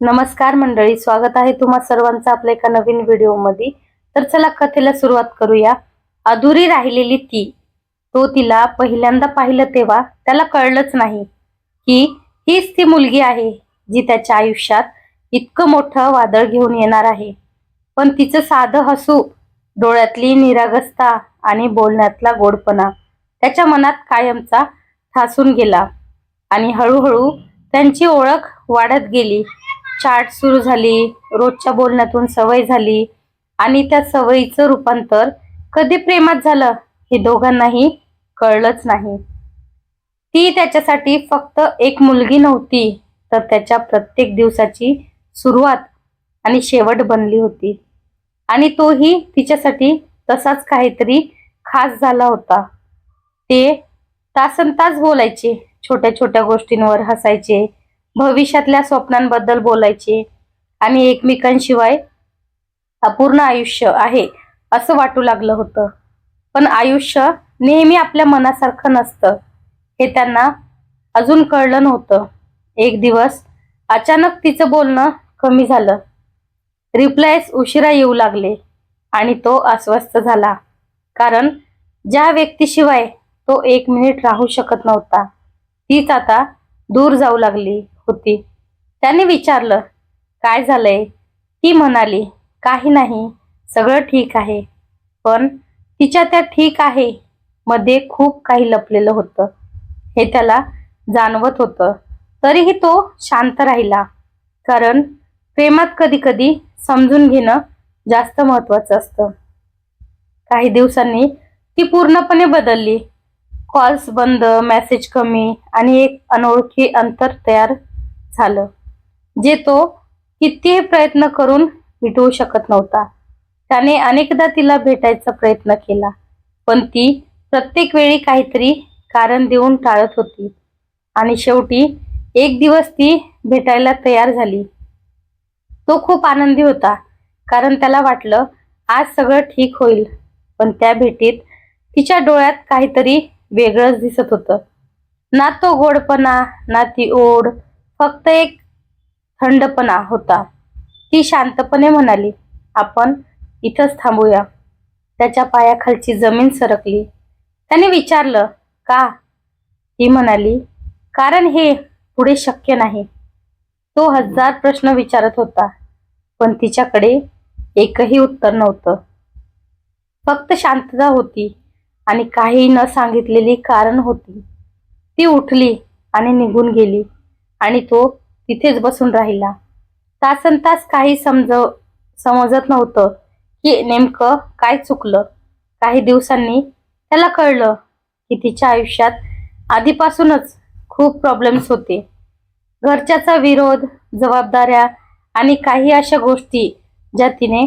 नमस्कार मंडळी, स्वागत आहे तुम्हा सर्वांचं आपल्या एका नवीन व्हिडिओमध्ये। तर चला कथेला सुरुवात करूया। अधुरी राहिलेली ती। तो तिला पहिल्यांदा पाहिलं तेव्हा त्याला कळलंच नाही की हीच ती मुलगी आहे जी त्याच्या आयुष्यात इतकं मोठं वादळ घेऊन येणार आहे। पण तिचं साधं हसू, डोळ्यातली निरागसता आणि बोलण्यातला गोडपणा त्याच्या मनात कायमचा ठासून गेला आणि हळूहळू त्यांची ओळख वाढत गेली। चॅट सुरू झाली, रोजच्या बोलण्यातून सवय झाली आणि त्या सवयीचं रूपांतर कधी प्रेमात झालं हे दोघांनाही कळलंच नाही। ती त्याच्यासाठी फक्त एक मुलगी नव्हती, तर त्याच्या प्रत्येक दिवसाची सुरुवात आणि शेवट बनली होती आणि तोही तिच्यासाठी तसाच काहीतरी खास झाला होता। ते तासनतास बोलायचे, छोट्या छोट्या गोष्टींवर हसायचे, भविष्यातल्या स्वप्नांबद्दल बोलायचे आणि एकमेकांशिवाय अपूर्ण आयुष्य आहे असं वाटू लागलं होतं। पण आयुष्य नेहमी आपल्या मनासारखं नसतं हे त्यांना अजून कळलं नव्हतं। एक दिवस अचानक तिचं बोलणं कमी झालं, रिप्लायज उशिरा येऊ लागले आणि तो अस्वस्थ झाला, कारण ज्या व्यक्तीशिवाय तो 1 मिनिट राहू शकत नव्हता तीच आता दूर जाऊ लागली होती। त्याने विचारलं, काय झालंय? ती म्हणाली, काही नाही, सगळं ठीक आहे। पण तिच्या त्या ठीक आहे मध्ये खूप काही लपलेलं होतं हे त्याला जाणवत होतं। तरीही तो शांत राहिला, कारण प्रेमात कधी कधी समजून घेणं जास्त महत्वाचं असतं। काही दिवसांनी ती पूर्णपणे बदलली। कॉल्स बंद, मेसेज कमी आणि एक अनोळखी अंतर तयार झालं, जे तो कितीही प्रयत्न करून मिटवू शकत नव्हता। त्याने अनेकदा तिला भेटायचा प्रयत्न केला, पण ती प्रत्येक वेळी काहीतरी कारण देऊन टाळत होती आणि शेवटी एक दिवस ती भेटायला तयार झाली। तो खूप आनंदी होता, कारण त्याला वाटलं आज सगळं ठीक होईल। पण त्या भेटीत तिच्या डोळ्यात काहीतरी वेगळंच दिसत होतं। ना तो गोडपणा, ना ती ओढ, फक्त एक थंडपणा होता। ती शांतपणे म्हणाली, आपण इथंच थांबूया। त्याच्या पायाखालची जमीन सरकली। त्याने विचारलं, का? ती म्हणाली, कारण हे पुढे शक्य नाही। तो हजार प्रश्न विचारत होता, पण तिच्याकडे एकही उत्तर नव्हतं। फक्त शांतता होती आणि काही न सांगितलेली कारण होती। ती उठली आणि निघून गेली आणि तो तिथेच बसून राहिला। तासनतास काही समजत नव्हतं की नेमकं काय चुकलं। काही दिवसांनी त्याला कळलं की तिच्या आयुष्यात आधीपासूनच खूप प्रॉब्लेम्स होते। घरच्याचा विरोध, जबाबदाऱ्या आणि काही अशा गोष्टी ज्या तिने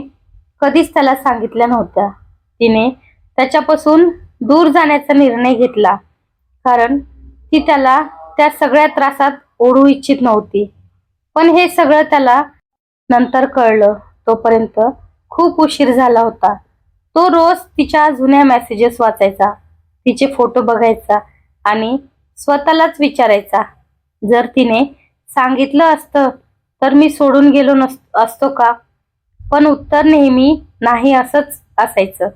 कधीच त्याला सांगितल्या नव्हत्या। तिने त्याच्यापासून दूर जाण्याचा निर्णय घेतला, कारण ती त्याला त्या सगळ्या त्रासात ओढू इच्छित नव्हती। पण हे सगळं त्याला नंतर कळलं, तोपर्यंत खूप उशीर झाला होता। तो रोज तिच्या जुन्या मेसेजेस वाचायचा, तिचे फोटो बघायचा आणि स्वतःलाच विचारायचा, जर तिने सांगितलं असतं तर मी सोडून गेलो असतो का? पण उत्तर नेहमी नाही असंच असायचं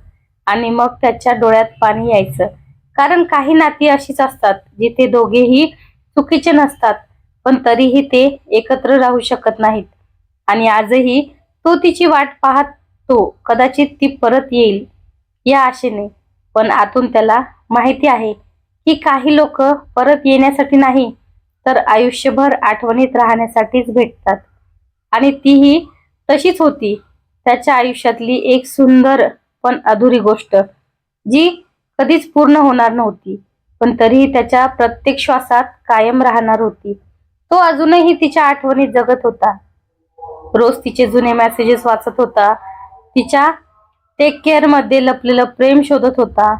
आणि मग त्याच्या डोळ्यात पाणी यायचं, कारण काही नाती अशीच असतात जिथे दोघेही चुकीचे नसतात, पण तरीही ते एकत्र राहू शकत नाहीत। आणि आजही तो तिची वाट पाहतो, कदाचित ती परत येईल या आशेने। पण आतून त्याला माहिती आहे की काही लोक परत येण्यासाठी नाही, तर आयुष्यभर आठवणीत राहण्यासाठीच भेटतात। आणि तीही तशीच होती, त्याच्या आयुष्यातली एक सुंदर पण अधुरी गोष्ट, जी कधीच पूर्ण होणार नव्हती, पण तरीही त्याच्या प्रत्येक श्वासात कायम राहणार होती। तो अजूनही तिच्या आठवणीत जगत होता, रोज तिचे जुने मेसेजेस वाचत होता, तिच्या टेक केअर मध्ये लपलेलं प्रेम शोधत होता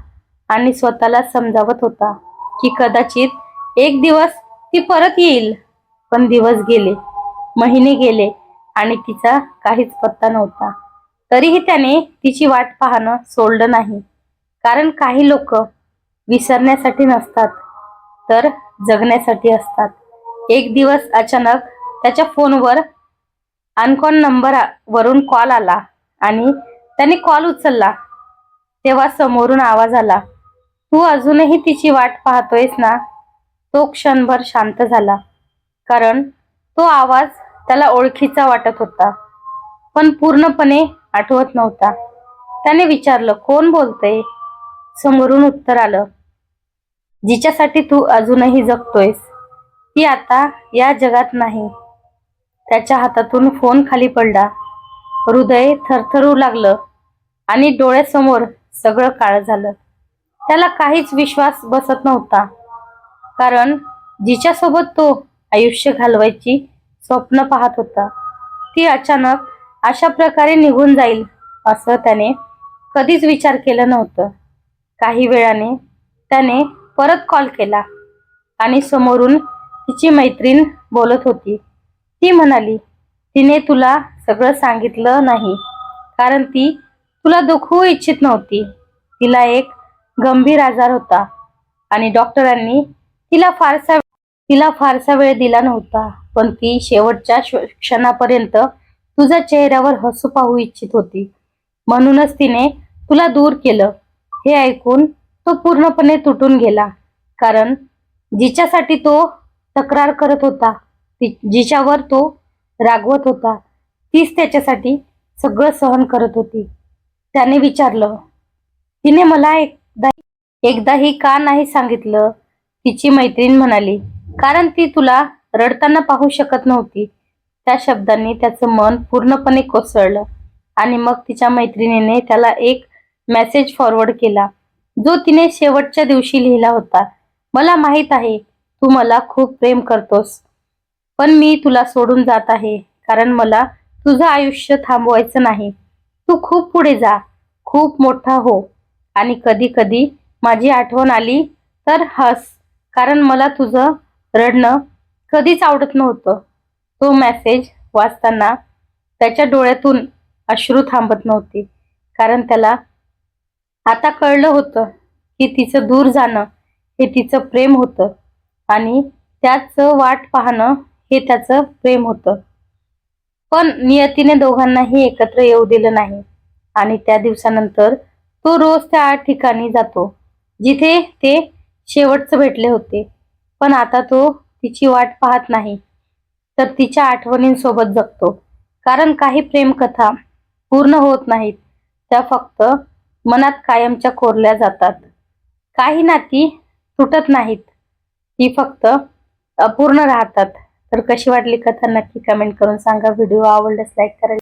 आणि स्वतःला समजावत होता की कदाचित एक दिवस ती परत येईल। पण दिवस गेले, महिने गेले आणि तिचा काहीच पत्ता नव्हता। तरीही त्याने तिची वाट पाहणं सोडलं नाही, कारण काही लोक विसरण्यासाठी नसतात, तर जगण्यासाठी असतात। एक दिवस अचानक त्याच्या फोनवर अनकॉन नंबर वरून कॉल आला आणि त्याने कॉल उचलला तेव्हा समोरून आवाज आला, तू अजूनही तिची वाट पाहतोयस ना? तो क्षणभर शांत झाला, कारण तो आवाज त्याला ओळखीचा वाटत होता, पण पूर्णपणे आठवत नव्हता. त्याने विचारलं, कोण बोलतय? समोरून उत्तर आलं, जिच्यासाठी तू अजूनही जगतोयस ती आता या जगात नाही. त्याच्या हातातून फोन खाली पडला. हृदय थरथरू लागलं आणि डोळ्यासमोर सगळं काळं झालं. त्याला काहीच विश्वास बसत नव्हता, कारण जिच्यासोबत तो आयुष्य घालवायची स्वप्न पाहत होता ती अचानक अशा प्रकारे निघून जाईल असं त्याने कधीच विचार केलं नव्हतं. काही वेळाने त्याने परत कॉल केला आणि समोरून तिची मैत्रीण बोलत होती. ती म्हणाली, तिने तुला सगळं सांगितलं नाही कारण ती तुला दुखवू इच्छित नव्हती. तिला एक गंभीर आजार होता आणि डॉक्टरांनी तिला फारसा वेळ दिला नव्हता, पण ती शेवटच्या क्षणापर्यंत तुझ्या चेहऱ्यावर हसू पाहू इच्छित होती, म्हणूनच तिने तुला दूर केलं. हे ऐकून तो पूर्णपणे तुटून गेला, कारण जिच्यासाठी तो तक्रार करत होता, जिच्यावर तो रागवत होता, तीच त्याच्यासाठी सगळं सहन करत होती. त्याने विचारलं, तिने मला एकदाही का नाही सांगितलं? तिची मैत्रीण म्हणाली, कारण ती तुला रडताना पाहू शकत नव्हती. त्या शब्दांनी त्याचं मन पूर्णपणे कोसळलं आणि मग तिच्या मैत्रिणीने त्याला एक मेसेज फॉरवर्ड केला, जो तिने शेवटच्या दिवशी लिहिला होता. मला माहित आहे तू मला खूप प्रेम करतोस, पण मी तुला सोडून जात आहे कारण मला तुझं आयुष्य थांबवायचं नाही. तू खूप पुढे जा, खूप मोठा हो आणि कधी कधी माझी आठवण आली तर हस, कारण मला तुझं रडणं कधीच आवडत नव्हतं. तो मेसेज वाचताना त्याच्या डोळ्यातून अश्रू थांबत नव्हती, कारण त्याला आता कळलं होतं की तिचं दूर जाणं हे तिचं प्रेम होतं आणि त्याचं वाट पाहणं हे त्याचं प्रेम होतं. पण नियतीने दोघांनाही एकत्र येऊ दिलं नाही आणि त्या दिवसानंतर तो रोज त्या ठिकाणी जातो जिथे ते शेवटचं भेटले होते. पण आता तो तिची वाट पाहत नाही, तर तिच्या आठवणींसोबत जगतो, कारण काही प्रेम कथा पूर्ण होत नाहीत, त्या फक्त मनात कायमच्या कोरल्या जातात. काही नाती तुटत नाहीत, ती फक्त अपूर्ण राहतात. तर कशी वाटली कथा नक्की कमेंट करून सांगा. व्हिडिओ आवडल्यास लाईक करा.